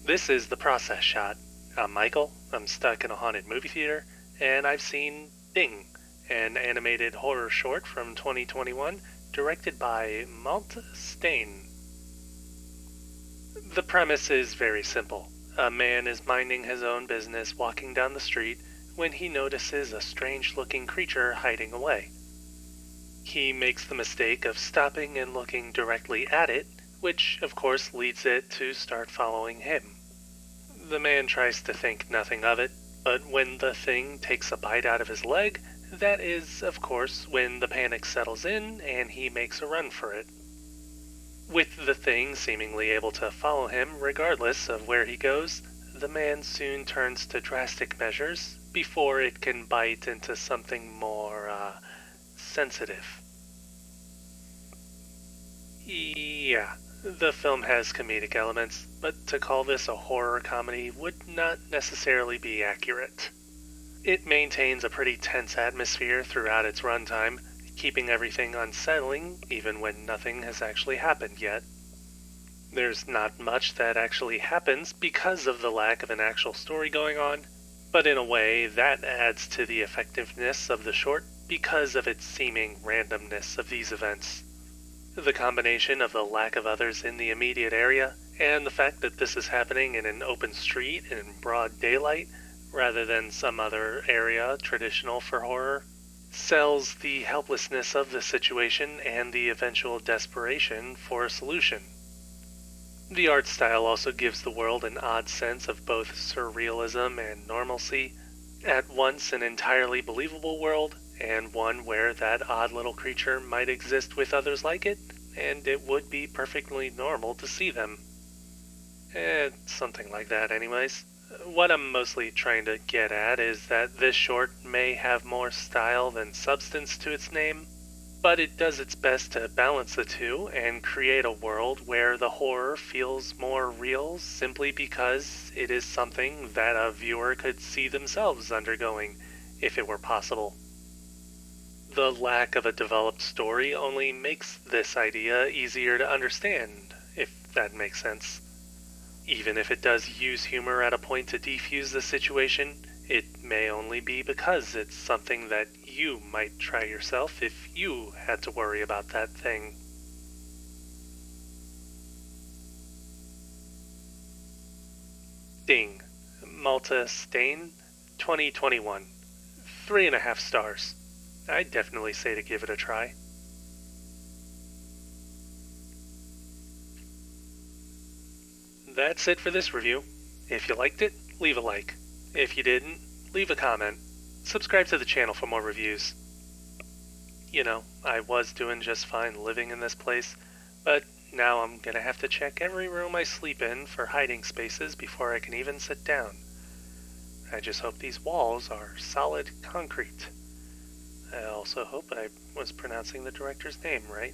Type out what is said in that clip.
This is the process shot. I'm Michael, I'm stuck in a haunted movie theater, and I've seen Ding, an animated horror short from 2021 directed by Malte Stein. The premise is very simple. A man is minding his own business walking down the street when he notices a strange looking creature hiding away. He makes the mistake of stopping and looking directly at it, which of course leads it to start following him. The man tries to think nothing of it, but when the thing takes a bite out of his leg, that is, of course, when the panic settles in and he makes a run for it. With the thing seemingly able to follow him regardless of where he goes, the man soon turns to drastic measures before it can bite into something more, sensitive. Yeah, the film has comedic elements, but to call this a horror comedy would not necessarily be accurate. It maintains a pretty tense atmosphere throughout its runtime, keeping everything unsettling even when nothing has actually happened yet. There's not much that actually happens because of the lack of an actual story going on, but in a way that adds to the effectiveness of the short because of its seeming randomness of these events. The combination of the lack of others in the immediate area and the fact that this is happening in an open street in broad daylight rather than some other area traditional for horror sells the helplessness of the situation and the eventual desperation for a solution. The art style also gives the world an odd sense of both surrealism and normalcy, at once an entirely believable world and one where that odd little creature might exist with others like it, and it would be perfectly normal to see them. Something like that anyways. What I'm mostly trying to get at is that this short may have more style than substance to its name, but it does its best to balance the two and create a world where the horror feels more real simply because it is something that a viewer could see themselves undergoing if it were possible. The lack of a developed story only makes this idea easier to understand, if that makes sense. Even if it does use humor at a point to defuse the situation, it may only be because it's something that you might try yourself if you had to worry about that thing. Ding. Malte Stein, 2021. 3.5 stars. I'd definitely say to give it a try. That's it for this review. If you liked it, leave a like. If you didn't, leave a comment. Subscribe to the channel for more reviews. You know, I was doing just fine living in this place, but now I'm gonna have to check every room I sleep in for hiding spaces before I can even sit down. I just hope these walls are solid concrete. I also hope I was pronouncing the director's name right.